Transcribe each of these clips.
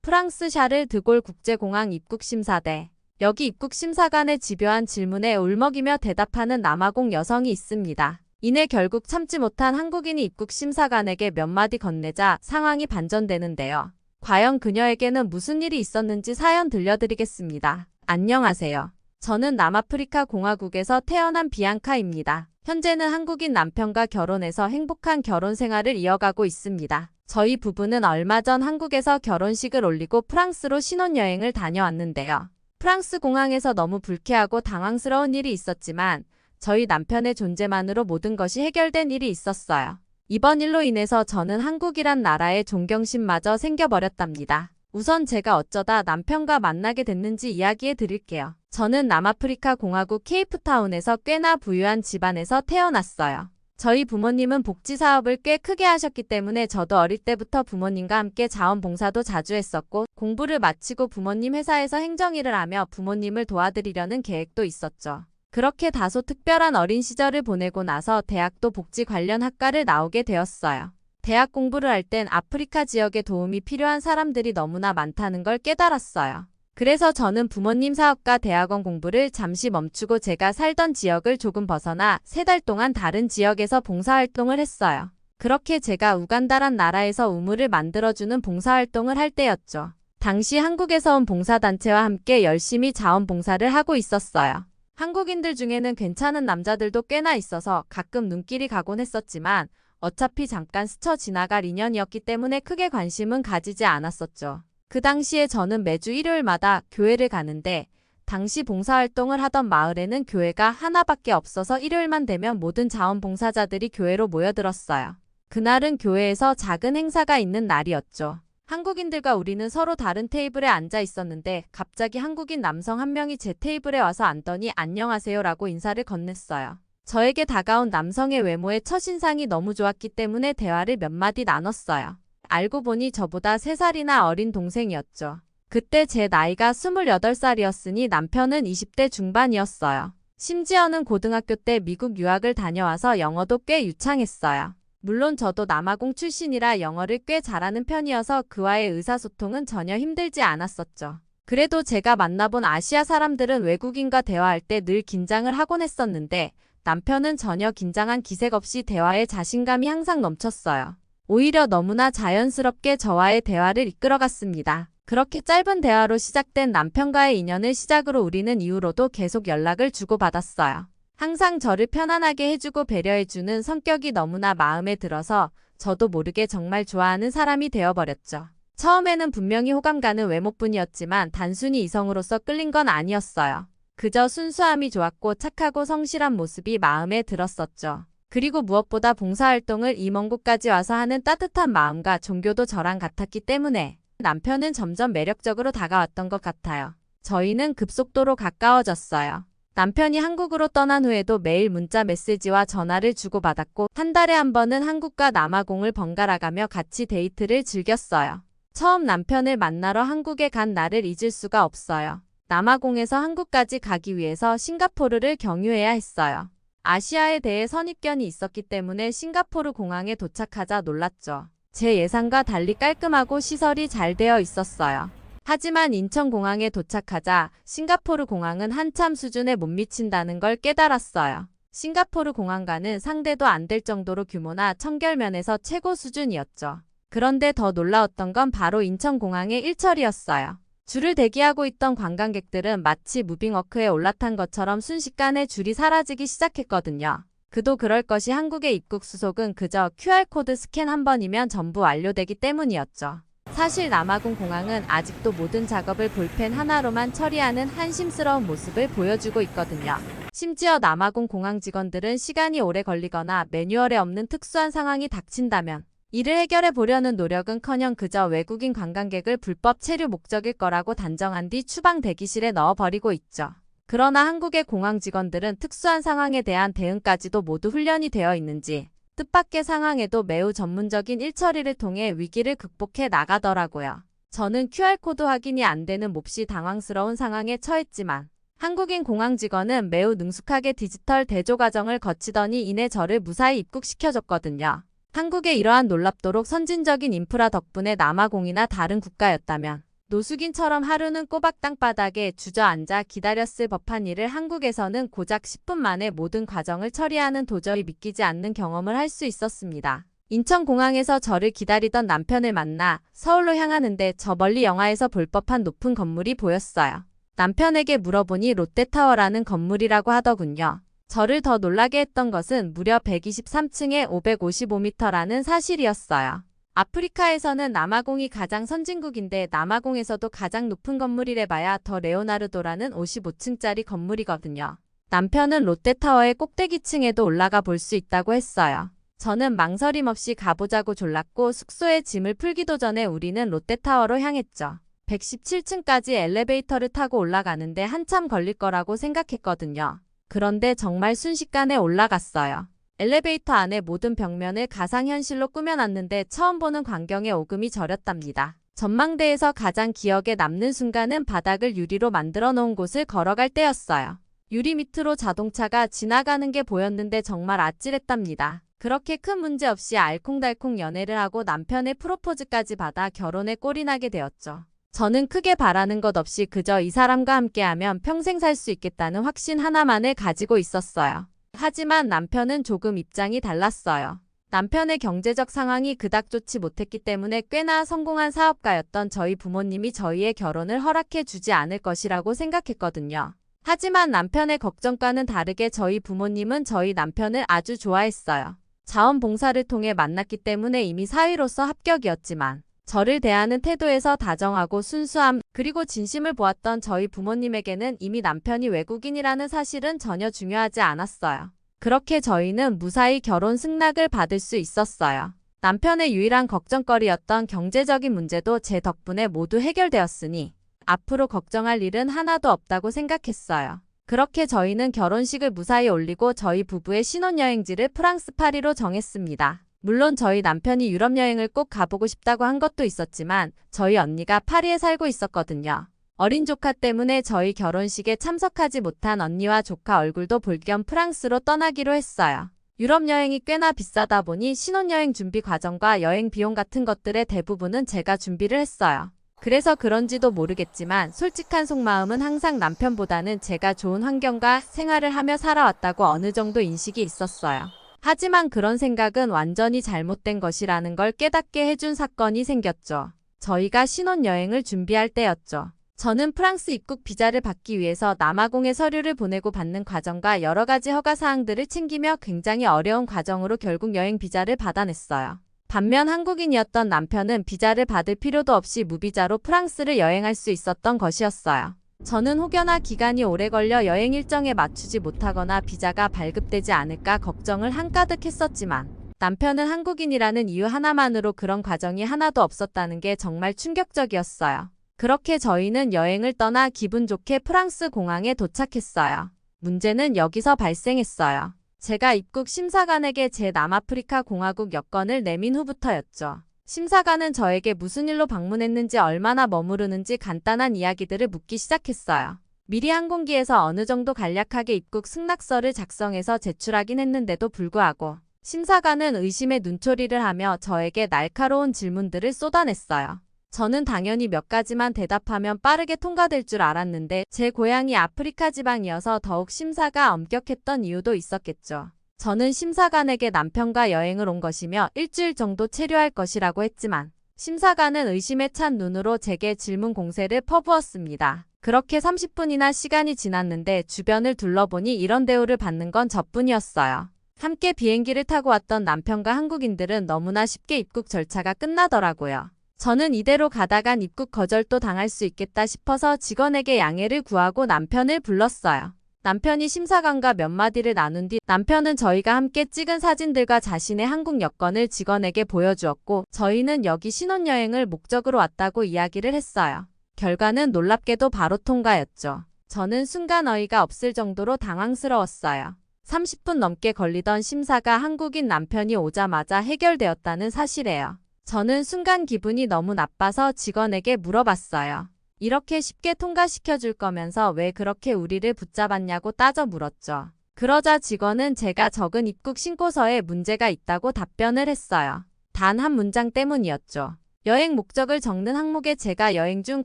프랑스 샤를 드골 국제공항 입국심사대. 여기 입국심사관의 집요한 질문에 울먹이며 대답하는 남아공 여성이 있습니다. 이내 결국 참지 못한 한국인이 입국심사관에게 몇 마디 건네자 상황이 반전되는데요. 과연 그녀에게는 무슨 일이 있었는지 사연 들려드리겠습니다. 안녕하세요. 저는 남아프리카 공화국에서 태어난 비앙카입니다. 현재는 한국인 남편과 결혼해서 행복한 결혼 생활을 이어가고 있습니다. 저희 부부는 얼마 전 한국에서 결혼식을 올리고 프랑스로 신혼여행을 다녀왔는데요. 프랑스 공항에서 너무 불쾌하고 당황스러운 일이 있었지만 저희 남편의 존재만으로 모든 것이 해결된 일이 있었어요. 이번 일로 인해서 저는 한국이란 나라의 존경심마저 생겨버렸답니다. 우선 제가 어쩌다 남편과 만나게 됐는지 이야기해 드릴게요. 저는 남아프리카 공화국 케이프타운에서 꽤나 부유한 집안에서 태어났어요. 저희 부모님은 복지 사업을 꽤 크게 하셨기 때문에 저도 어릴 때부터 부모님과 함께 자원봉사도 자주 했었고, 공부를 마치고 부모님 회사에서 행정일을 하며 부모님을 도와드리려는 계획도 있었죠. 그렇게 다소 특별한 어린 시절을 보내고 나서 대학도 복지 관련 학과를 나오게 되었어요. 대학 공부를 할 땐 아프리카 지역에 도움이 필요한 사람들이 너무나 많다는 걸 깨달았어요. 그래서 저는 부모님 사업과 대학원 공부를 잠시 멈추고 제가 살던 지역을 조금 벗어나 3달 동안 다른 지역에서 봉사활동을 했어요. 그렇게 제가 우간다란 나라에서 우물을 만들어주는 봉사활동을 할 때였죠. 당시 한국에서 온 봉사단체와 함께 열심히 자원봉사를 하고 있었어요. 한국인들 중에는 괜찮은 남자들도 꽤나 있어서 가끔 눈길이 가곤 했었지만 어차피 잠깐 스쳐 지나갈 인연이었기 때문에 크게 관심은 가지지 않았었죠. 그 당시에 저는 매주 일요일마다 교회를 가는데 당시 봉사활동을 하던 마을에는 교회가 하나밖에 없어서 일요일만 되면 모든 자원봉사자들이 교회로 모여들었어요. 그날은 교회에서 작은 행사가 있는 날이었죠. 한국인들과 우리는 서로 다른 테이블에 앉아 있었는데 갑자기 한국인 남성 한 명이 제 테이블에 와서 앉더니 안녕하세요 라고 인사를 건넸어요. 저에게 다가온 남성의 외모에 첫인상이 너무 좋았기 때문에 대화를 몇 마디 나눴어요. 알고 보니 저보다 3살이나 어린 동생이었죠. 그때 제 나이가 28살이었으니 남편은 20대 중반이었어요. 심지어는 고등학교 때 미국 유학을 다녀와서 영어도 꽤 유창했어요. 물론 저도 남아공 출신이라 영어를 꽤 잘하는 편이어서 그와의 의사소통은 전혀 힘들지 않았었죠. 그래도 제가 만나본 아시아 사람들은 외국인과 대화할 때 늘 긴장을 하곤 했었는데 남편은 전혀 긴장한 기색 없이 대화에 자신감이 항상 넘쳤어요. 오히려 너무나 자연스럽게 저와의 대화를 이끌어갔습니다. 그렇게 짧은 대화로 시작된 남편과의 인연을 시작으로 우리는 이후로도 계속 연락을 주고받았어요. 항상 저를 편안하게 해주고 배려해주는 성격이 너무나 마음에 들어서 저도 모르게 정말 좋아하는 사람이 되어버렸죠. 처음에는 분명히 호감 가는 외모뿐이었지만 단순히 이성으로서 끌린 건 아니었어요. 그저 순수함이 좋았고 착하고 성실한 모습이 마음에 들었었죠. 그리고 무엇보다 봉사활동을 이 먼 곳까지 와서 하는 따뜻한 마음과 종교도 저랑 같았기 때문에 남편은 점점 매력적으로 다가왔던 것 같아요. 저희는 급속도로 가까워졌어요. 남편이 한국으로 떠난 후에도 매일 문자 메시지와 전화를 주고받았고 한 달에 한 번은 한국과 남아공을 번갈아 가며 같이 데이트를 즐겼어요. 처음 남편을 만나러 한국에 간 날을 잊을 수가 없어요. 남아공에서 한국까지 가기 위해서 싱가포르를 경유해야 했어요. 아시아에 대해 선입견이 있었기 때문에 싱가포르 공항에 도착하자 놀랐죠. 제 예상과 달리 깔끔하고 시설이 잘 되어 있었어요. 하지만 인천공항에 도착하자 싱가포르 공항은 한참 수준에 못 미친다는 걸 깨달았어요. 싱가포르 공항과는 상대도 안 될 정도로 규모나 청결면에서 최고 수준이었죠. 그런데 더 놀라웠던 건 바로 인천공항의 일처리였어요. 줄을 대기하고 있던 관광객들은 마치 무빙워크에 올라탄 것처럼 순식간에 줄이 사라지기 시작했거든요. 그도 그럴 것이 한국의 입국 수속은 그저 QR코드 스캔 한 번이면 전부 완료되기 때문이었죠. 사실 남아공 공항은 아직도 모든 작업을 볼펜 하나로만 처리하는 한심스러운 모습을 보여주고 있거든요. 심지어 남아공 공항 직원들은 시간이 오래 걸리거나 매뉴얼에 없는 특수한 상황이 닥친다면 이를 해결해 보려는 노력은커녕 그저 외국인 관광객을 불법 체류 목적일 거라고 단정한 뒤 추방 대기실에 넣어버리고 있죠. 그러나 한국의 공항 직원들은 특수한 상황에 대한 대응까지도 모두 훈련이 되어 있는지 뜻밖의 상황에도 매우 전문적인 일처리를 통해 위기를 극복해 나가더라고요. 저는 QR코드 확인이 안 되는 몹시 당황스러운 상황에 처했지만 한국인 공항 직원은 매우 능숙하게 디지털 대조 과정을 거치더니 이내 저를 무사히 입국시켜줬거든요. 한국의 이러한 놀랍도록 선진적인 인프라 덕분에 남아공이나 다른 국가였다면 노숙인처럼 하루는 꼬박 땅바닥에 주저앉아 기다렸을 법한 일을 한국에서는 고작 10분 만에 모든 과정을 처리하는 도저히 믿기지 않는 경험을 할 수 있었습니다. 인천공항에서 저를 기다리던 남편을 만나 서울로 향하는데 저 멀리 영화에서 볼 법한 높은 건물이 보였어요. 남편에게 물어보니 롯데타워라는 건물이라고 하더군요. 저를 더 놀라게 했던 것은 무려 123층에 555m라는 사실이었어요. 아프리카에서는 남아공이 가장 선진국인데 남아공에서도 가장 높은 건물이래봐야 더 레오나르도라는 55층짜리 건물이거든요. 남편은 롯데타워의 꼭대기층에도 올라가 볼 수 있다고 했어요. 저는 망설임 없이 가보자고 졸랐고 숙소에 짐을 풀기도 전에 우리는 롯데타워로 향했죠. 117층까지 엘리베이터를 타고 올라가는데 한참 걸릴 거라고 생각했거든요. 그런데 정말 순식간에 올라갔어요. 엘리베이터 안에 모든 벽면을 가상현실로 꾸며놨는데 처음 보는 광경에 오금이 저렸답니다. 전망대에서 가장 기억에 남는 순간은 바닥을 유리로 만들어 놓은 곳을 걸어갈 때였어요. 유리 밑으로 자동차가 지나가는 게 보였는데 정말 아찔했답니다. 그렇게 큰 문제 없이 알콩달콩 연애를 하고 남편의 프로포즈까지 받아 결혼에 꼴이 나게 되었죠. 저는 크게 바라는 것 없이 그저 이 사람과 함께하면 평생 살 수 있겠다는 확신 하나만을 가지고 있었어요. 하지만 남편은 조금 입장이 달랐어요. 남편의 경제적 상황이 그닥 좋지 못했기 때문에 꽤나 성공한 사업가였던 저희 부모님이 저희의 결혼을 허락해 주지 않을 것이라고 생각했거든요. 하지만 남편의 걱정과는 다르게 저희 부모님은 저희 남편을 아주 좋아했어요. 자원봉사를 통해 만났기 때문에 이미 사위로서 합격이었지만 저를 대하는 태도에서 다정하고 순수함 그리고 진심을 보았던 저희 부모님에게는 이미 남편이 외국인이라는 사실은 전혀 중요하지 않았어요. 그렇게 저희는 무사히 결혼 승낙을 받을 수 있었어요. 남편의 유일한 걱정거리였던 경제적인 문제도 제 덕분에 모두 해결되었으니 앞으로 걱정할 일은 하나도 없다고 생각했어요. 그렇게 저희는 결혼식을 무사히 올리고 저희 부부의 신혼여행지를 프랑스 파리로 정했습니다. 물론 저희 남편이 유럽 여행을 꼭 가보고 싶다고 한 것도 있었지만 저희 언니가 파리에 살고 있었거든요. 어린 조카 때문에 저희 결혼식에 참석하지 못한 언니와 조카 얼굴도 볼 겸 프랑스로 떠나기로 했어요. 유럽 여행이 꽤나 비싸다 보니 신혼여행 준비 과정과 여행 비용 같은 것들의 대부분은 제가 준비를 했어요. 그래서 그런지도 모르겠지만 솔직한 속마음은 항상 남편보다는 제가 좋은 환경과 생활을 하며 살아왔다고 어느 정도 인식이 있었어요. 하지만 그런 생각은 완전히 잘못된 것이라는 걸 깨닫게 해준 사건이 생겼죠. 저희가 신혼여행을 준비할 때였죠. 저는 프랑스 입국 비자를 받기 위해서 남아공에 서류를 보내고 받는 과정과 여러 가지 허가사항들을 챙기며 굉장히 어려운 과정으로 결국 여행 비자를 받아냈어요. 반면 한국인이었던 남편은 비자를 받을 필요도 없이 무비자로 프랑스를 여행할 수 있었던 것이었어요. 저는 혹여나 기간이 오래 걸려 여행 일정에 맞추지 못하거나 비자가 발급되지 않을까 걱정을 한가득 했었지만 남편은 한국인이라는 이유 하나만으로 그런 과정이 하나도 없었다는 게 정말 충격적이었어요. 그렇게 저희는 여행을 떠나 기분 좋게 프랑스 공항에 도착했어요. 문제는 여기서 발생했어요. 제가 입국 심사관에게 제 남아프리카 공화국 여권을 내민 후부터였죠. 심사관은 저에게 무슨 일로 방문했는지 얼마나 머무르는지 간단한 이야기들을 묻기 시작했어요. 미리 항공기에서 어느 정도 간략하게 입국 승낙서를 작성해서 제출하긴 했는데도 불구하고 심사관은 의심의 눈초리를 하며 저에게 날카로운 질문들을 쏟아냈어요. 저는 당연히 몇 가지만 대답하면 빠르게 통과될 줄 알았는데 제 고향이 아프리카 지방이어서 더욱 심사가 엄격했던 이유도 있었겠죠. 저는 심사관에게 남편과 여행을 온 것이며 일주일 정도 체류할 것이라고 했지만 심사관은 의심에 찬 눈으로 제게 질문 공세를 퍼부었습니다. 그렇게 30분이나 시간이 지났는데 주변을 둘러보니 이런 대우를 받는 건 저뿐이었어요. 함께 비행기를 타고 왔던 남편과 한국인들은 너무나 쉽게 입국 절차가 끝나더라고요. 저는 이대로 가다간 입국 거절도 당할 수 있겠다 싶어서 직원에게 양해를 구하고 남편을 불렀어요. 남편이 심사관과 몇 마디를 나눈 뒤 남편은 저희가 함께 찍은 사진들과 자신의 한국 여권을 직원에게 보여주었고 저희는 여기 신혼여행을 목적으로 왔다고 이야기를 했어요. 결과는 놀랍게도 바로 통과였죠. 저는 순간 어이가 없을 정도로 당황스러웠어요. 30분 넘게 걸리던 심사가 한국인 남편이 오자마자 해결되었다는 사실이에요. 저는 순간 기분이 너무 나빠서 직원에게 물어봤어요. 이렇게 쉽게 통과시켜줄 거면서 왜 그렇게 우리를 붙잡았냐고 따져 물었죠. 그러자 직원은 제가 적은 입국 신고서에 문제가 있다고 답변을 했어요. 단 한 문장 때문이었죠. 여행 목적을 적는 항목에 제가 여행 중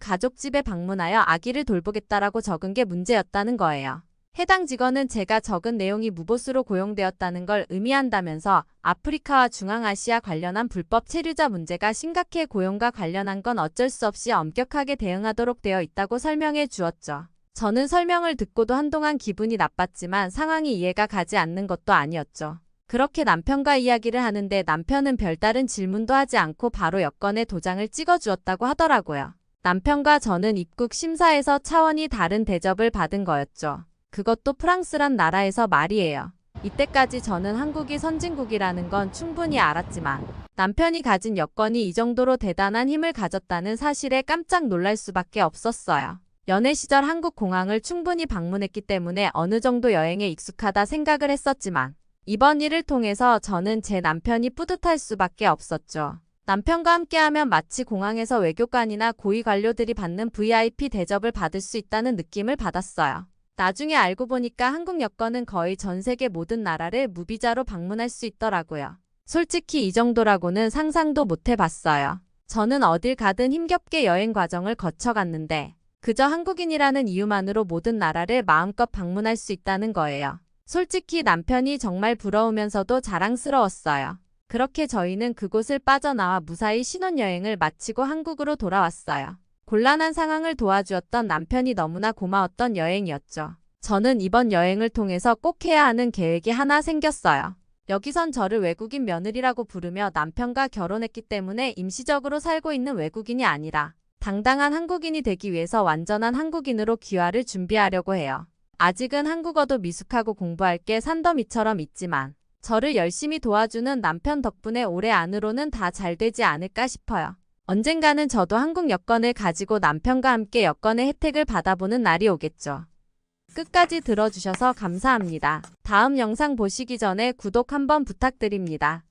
가족 집에 방문하여 아기를 돌보겠다라고 적은 게 문제였다는 거예요. 해당 직원은 제가 적은 내용이 무보수로 고용되었다는 걸 의미한다면서 아프리카와 중앙아시아 관련한 불법 체류자 문제가 심각해 고용과 관련한 건 어쩔 수 없이 엄격하게 대응하도록 되어 있다고 설명해 주었죠. 저는 설명을 듣고도 한동안 기분이 나빴지만 상황이 이해가 가지 않는 것도 아니었죠. 그렇게 남편과 이야기를 하는데 남편은 별다른 질문도 하지 않고 바로 여권에 도장을 찍어주었다고 하더라고요. 남편과 저는 입국 심사에서 차원이 다른 대접을 받은 거였죠. 그것도 프랑스란 나라에서 말이에요. 이때까지 저는 한국이 선진국이라는 건 충분히 알았지만 남편이 가진 여건이 이 정도로 대단한 힘을 가졌다는 사실에 깜짝 놀랄 수밖에 없었어요. 연애 시절 한국 공항을 충분히 방문했기 때문에 어느 정도 여행에 익숙하다 생각을 했었지만 이번 일을 통해서 저는 제 남편이 뿌듯할 수밖에 없었죠. 남편과 함께하면 마치 공항에서 외교관이나 고위 관료들이 받는 VIP 대접을 받을 수 있다는 느낌을 받았어요. 나중에 알고 보니까 한국 여권은 거의 전 세계 모든 나라를 무비자로 방문할 수 있더라고요. 솔직히 이 정도라고는 상상도 못 해봤어요. 저는 어딜 가든 힘겹게 여행 과정을 거쳐갔는데 그저 한국인이라는 이유만으로 모든 나라를 마음껏 방문할 수 있다는 거예요. 솔직히 남편이 정말 부러우면서도 자랑스러웠어요. 그렇게 저희는 그곳을 빠져나와 무사히 신혼여행을 마치고 한국으로 돌아왔어요. 곤란한 상황을 도와주었던 남편이 너무나 고마웠던 여행이었죠. 저는 이번 여행을 통해서 꼭 해야 하는 계획이 하나 생겼어요. 여기선 저를 외국인 며느리라고 부르며 남편과 결혼했기 때문에 임시적으로 살고 있는 외국인이 아니라 당당한 한국인이 되기 위해서 완전한 한국인으로 귀화를 준비하려고 해요. 아직은 한국어도 미숙하고 공부할 게 산더미처럼 있지만 저를 열심히 도와주는 남편 덕분에 올해 안으로는 다 잘 되지 않을까 싶어요. 언젠가는 저도 한국 여권을 가지고 남편과 함께 여권의 혜택을 받아보는 날이 오겠죠. 끝까지 들어주셔서 감사합니다. 다음 영상 보시기 전에 구독 한번 부탁드립니다.